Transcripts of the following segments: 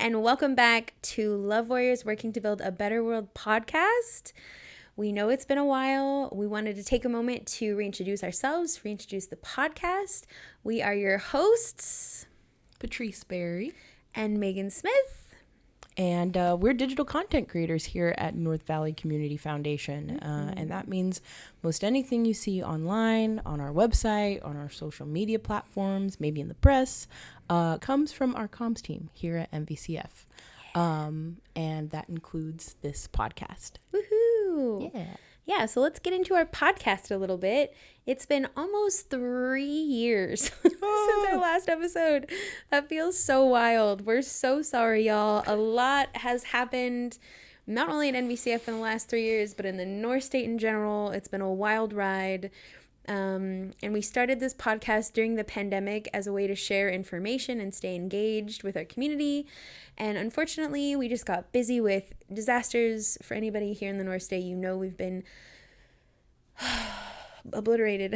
and welcome back to Love Warriors Working to Build a Better World podcast. We know it's been a while. We wanted to take a moment to reintroduce ourselves, reintroduce the podcast. We are your hosts, Patrice Berry and Megan Smith. And we're digital content creators here at North Valley Community Foundation. And that means most anything you see online, on our website, on our social media platforms, maybe in the press, comes from our comms team here at MVCF. And that includes this podcast. Woohoo! Yeah. Yeah, so let's get into our podcast a little bit. It's been almost 3 years since our last episode. That feels so wild. We're so sorry, y'all. A lot has happened, not only at NVCF in the last 3 years, but in the North State in general. It's been a wild ride. And we started this podcast during the pandemic as a way to share information and stay engaged with our community. And unfortunately, we just got busy with disasters. For anybody here in the North State, you know we've been obliterated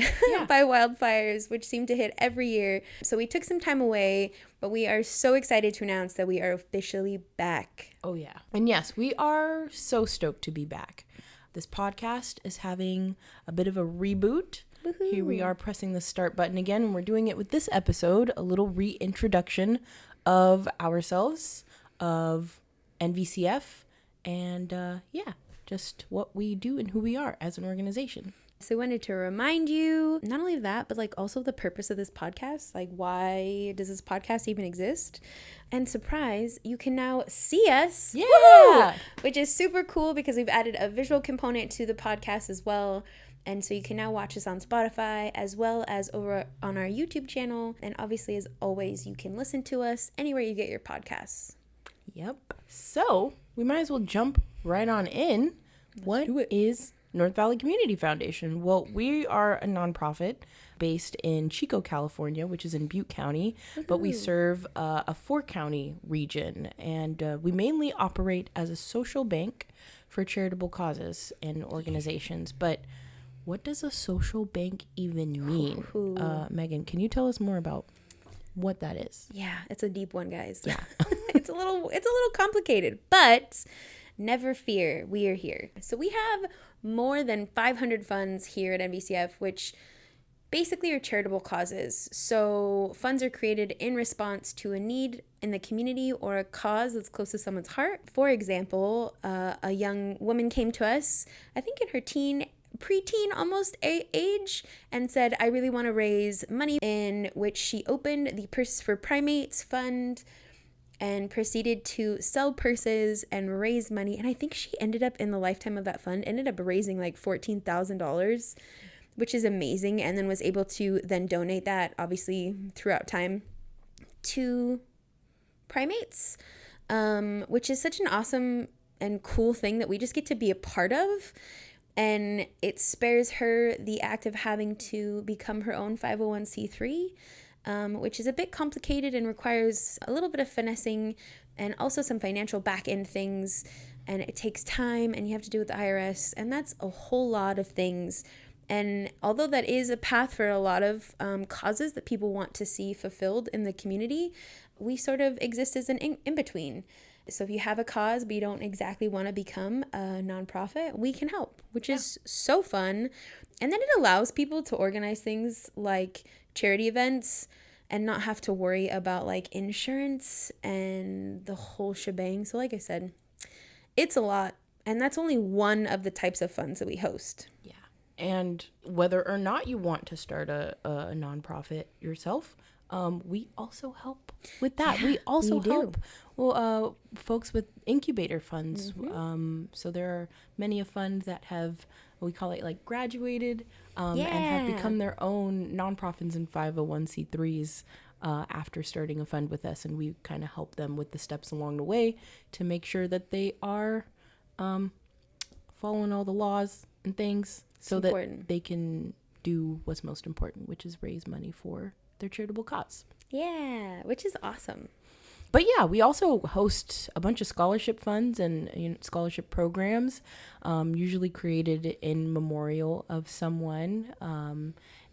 by wildfires, which seem to hit every year. So we took some time away, but we are so excited to announce that we are officially back. Oh, yeah. And yes, we are so stoked to be back. This podcast is having a bit of a reboot. Woohoo. Here we are pressing the start button again, and we're doing it with this episode, a little reintroduction of ourselves, of NVCF, and just what we do and who we are as an organization. So we wanted to remind you, not only of that, but like also the purpose of this podcast. Like, why does this podcast even exist? And surprise, you can now see us. Yeah. Woo! Which is super cool because we've added a visual component to the podcast as well. And so you can now watch us on Spotify as well as over on our YouTube channel. And obviously, as always, you can listen to us anywhere you get your podcasts. Yep. So we might as well jump right on in. What is North Valley Community Foundation? Well, we are a nonprofit based in Chico, California, which is in Butte County, but we serve a 4-county region, and we mainly operate as a social bank for charitable causes and organizations. But what does a social bank even mean? Megan, can you tell us more about what that is? Yeah, it's a deep one, guys. Yeah. It's a little complicated, but never fear, we are here. So we have more than 500 funds here at NVCF, which basically are charitable causes. So funds are created in response to a need in the community or a cause that's close to someone's heart. For example, a young woman came to us, I think in her preteen almost age, and said, I really want to raise money, in which she opened the Purse for Primates fund and proceeded to sell purses and raise money. And I think she ended up, in the lifetime of that fund, ended up raising like $14,000, which is amazing. And then was able to then donate that, obviously, throughout time to primates, which is such an awesome and cool thing that we just get to be a part of. And it spares her the act of having to become her own 501c3, which is a bit complicated and requires a little bit of finessing and also some financial back-end things. And it takes time, and you have to do it with the IRS. And that's a whole lot of things. And although that is a path for a lot of causes that people want to see fulfilled in the community, we sort of exist as an in-between. So if you have a cause but you don't exactly want to become a nonprofit, we can help, which is so fun. And then it allows people to organize things like charity events and not have to worry about like insurance and the whole shebang. So like I said, it's a lot. And that's only one of the types of funds that we host. Yeah. And whether or not you want to start a nonprofit yourself, we also help with that. Yeah, we also we help folks with incubator funds. So there are many a fund that have, we call it like graduated, and have become their own nonprofits and 501c3s after starting a fund with us. And we kind of help them with the steps along the way to make sure that they are following all the laws and things so that they can do what's most important, which is raise money for their charitable cause. Yeah, which is awesome. But yeah, we also host a bunch of scholarship funds and scholarship programs, usually created in memorial of someone.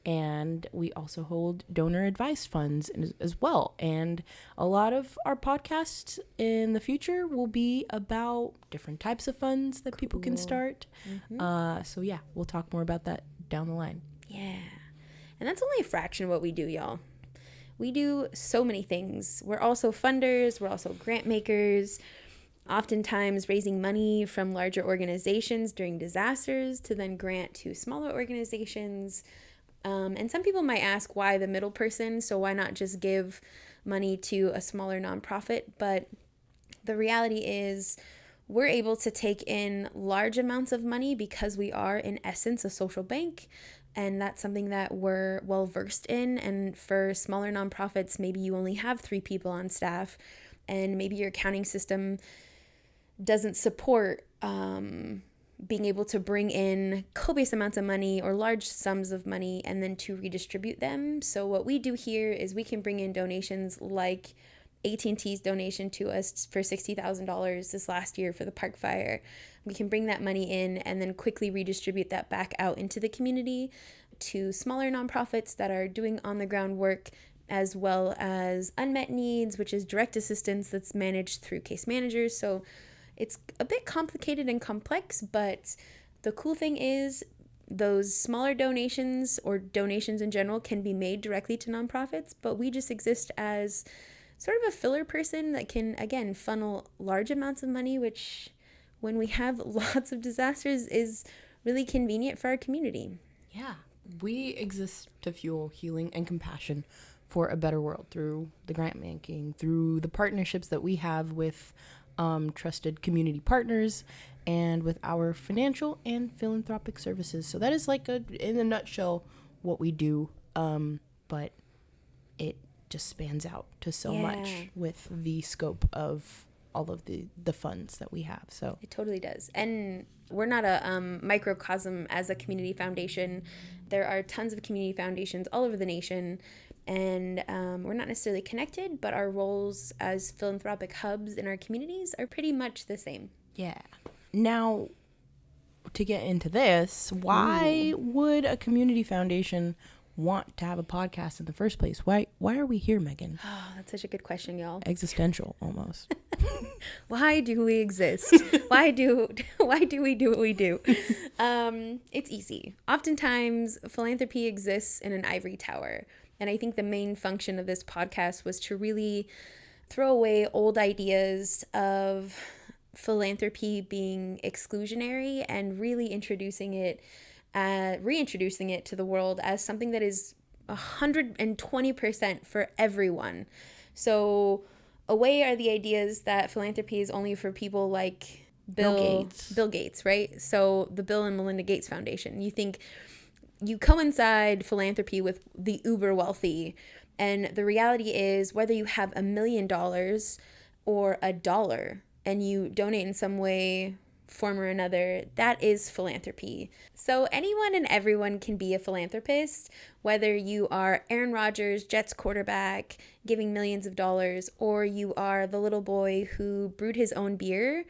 And we also hold donor advised funds as well. And a lot of our podcasts in the future will be about different types of funds that people can start. So yeah, we'll talk more about that down the line. Yeah. And that's only a fraction of what we do, y'all. We do so many things. We're also funders. We're also grant makers, oftentimes raising money from larger organizations during disasters to then grant to smaller organizations. And some people might ask, why the middle person? So why not just give money to a smaller nonprofit? But the reality is we're able to take in large amounts of money because we are, in essence, a social bank. And that's something that we're well versed in. And for smaller nonprofits, maybe you only have 3 people on staff, and maybe your accounting system doesn't support being able to bring in copious amounts of money or large sums of money and then to redistribute them. So what we do here is we can bring in donations like AT&T's donation to us for $60,000 this last year for the park fire. We can bring that money in and then quickly redistribute that back out into the community to smaller nonprofits that are doing on-the-ground work, as well as unmet needs, which is direct assistance that's managed through case managers. So it's a bit complicated and complex, but the cool thing is those smaller donations or donations in general can be made directly to nonprofits, but we just exist as sort of a filler person that can, again, funnel large amounts of money, which when we have lots of disasters is really convenient for our community. Yeah, we exist to fuel healing and compassion for a better world through the grant making, through the partnerships that we have with trusted community partners, and with our financial and philanthropic services. So that is like in a nutshell what we do, but it just spans out to so much with the scope of all of the funds that we have. So it totally does. And we're not a microcosm as a community foundation. There are tons of community foundations all over the nation, and we're not necessarily connected, but our roles as philanthropic hubs in our communities are pretty much the same. Yeah. Now, to get into this, why would a community foundation want to have a podcast in the first place? Why are we here, Megan? Oh, that's such a good question, y'all. Existential, almost. Why do we exist? Why do we do what we do? It's easy. Oftentimes, philanthropy exists in an ivory tower. And I think the main function of this podcast was to really throw away old ideas of philanthropy being exclusionary and really reintroducing it to the world as something that is 120% for everyone. So away are the ideas that philanthropy is only for people like Bill Gates, right? So the Bill and Melinda Gates Foundation. You coincide philanthropy with the uber wealthy, and the reality is whether you have $1 million or $1 and you donate in some way, form or another, that is philanthropy. So anyone and everyone can be a philanthropist, whether you are Aaron Rodgers, Jets quarterback, giving millions of dollars, or you are the little boy who brewed his own beer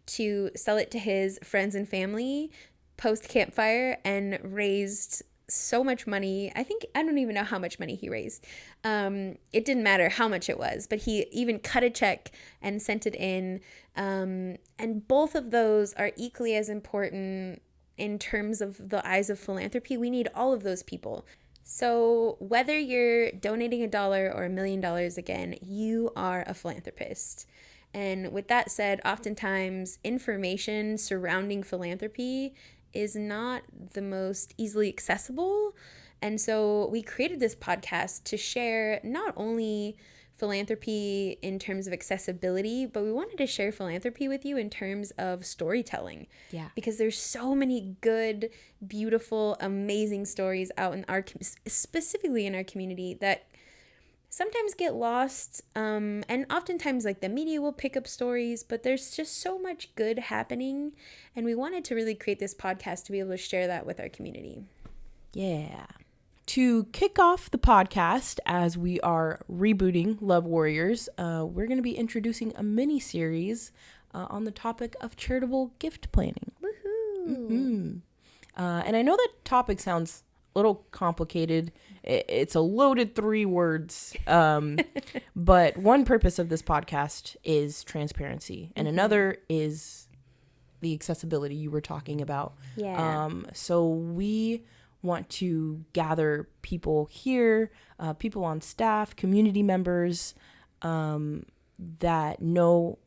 to sell it to his friends and family post campfire and raised so much money. I don't even know how much money he raised. It didn't matter how much it was, but he even cut a check and sent it in. And both of those are equally as important in terms of the eyes of philanthropy. We need all of those people. So whether you're donating $1 or $1 million, again, you are a philanthropist. And with that said, oftentimes information surrounding philanthropy is not the most easily accessible. And so we created this podcast to share not only philanthropy in terms of accessibility, but we wanted to share philanthropy with you in terms of storytelling. Yeah. Because there's so many good, beautiful, amazing stories out in specifically in our community that sometimes get lost, and oftentimes like the media will pick up stories, but there's just so much good happening, and we wanted to really create this podcast to be able to share that with our community. Yeah. To kick off the podcast, as we are rebooting Love Warriors, we're going to be introducing a mini series on the topic of charitable gift planning. Woohoo! Mm-hmm. And I know that topic sounds little complicated. It's a loaded 3 words. But one purpose of this podcast is transparency, and another is the accessibility you were talking about. Yeah. So we want to gather people here, people on staff, community members that know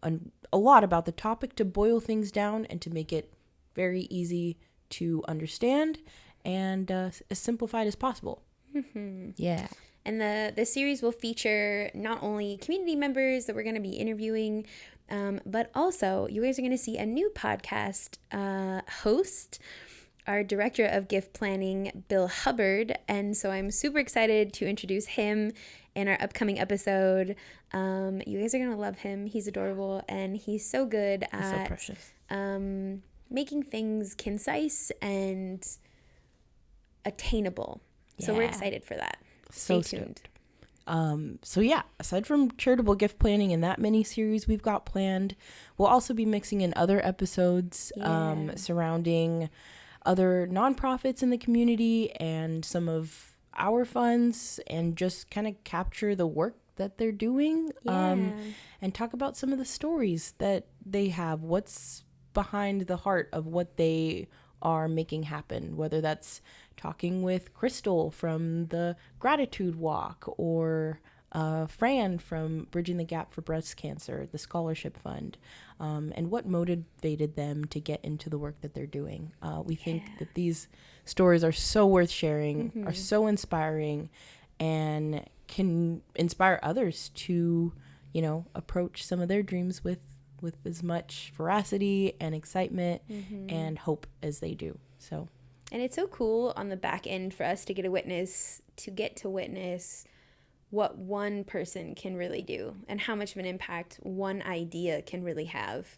a lot about the topic, to boil things down and to make it very easy to understand and as simplified as possible. Yeah. And the series will feature not only community members that we're going to be interviewing, but also you guys are going to see a new podcast host, our director of gift planning, Bill Hubbard. And so I'm super excited to introduce him in our upcoming episode. You guys are going to love him. He's adorable, and he's so good at so precious. Making things concise and attainable. So we're excited for that. Stay tuned. So yeah, aside from charitable gift planning and that mini series we've got planned, we'll also be mixing in other episodes surrounding other nonprofits in the community and some of our funds, and just kind of capture the work that they're doing, and talk about some of the stories that they have, what's behind the heart of what they are making happen, whether that's talking with Crystal from the Gratitude Walk, or Fran from Bridging the Gap for Breast Cancer, the Scholarship Fund, and what motivated them to get into the work that they're doing. We think that these stories are so worth sharing, are so inspiring, and can inspire others to, approach some of their dreams with as much veracity and excitement and hope as they do. So, and it's so cool on the back end for us to get to witness what one person can really do and how much of an impact one idea can really have.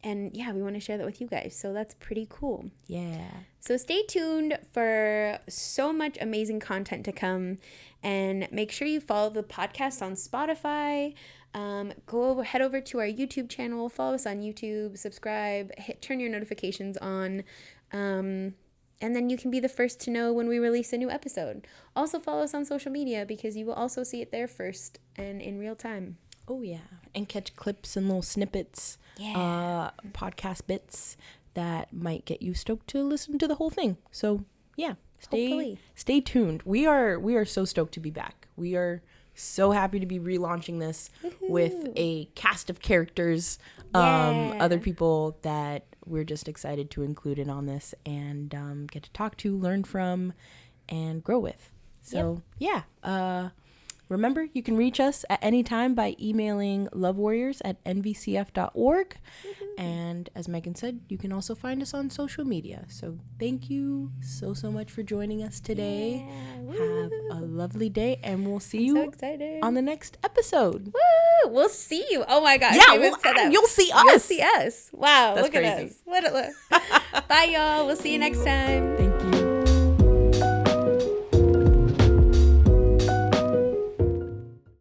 And we want to share that with you guys. So that's pretty cool. Yeah. So stay tuned for so much amazing content to come, and make sure you follow the podcast on Spotify. Head over to our YouTube channel, follow us on YouTube, subscribe, turn your notifications on, and then you can be the first to know when we release a new episode. Also follow us on social media, because you will also see it there first and in real time. Oh yeah, and catch clips and little snippets, podcast bits that might get you stoked to listen to the whole thing. So yeah, stay tuned. We are so stoked to be back. We are so happy to be relaunching this with a cast of characters, other people that we're just excited to include in on this and get to talk to, learn from, and grow with. So remember, you can reach us at any time by emailing lovewarriors@nvcf.org. And as Megan said, you can also find us on social media. So thank you so much for joining us today. Have a lovely day, and we'll see you on the next episode. Woo! We'll see you. Oh my gosh. Yeah, you'll see us. You'll see us. Wow. That's look crazy. at us. Bye, y'all. We'll see you next time. Thank you.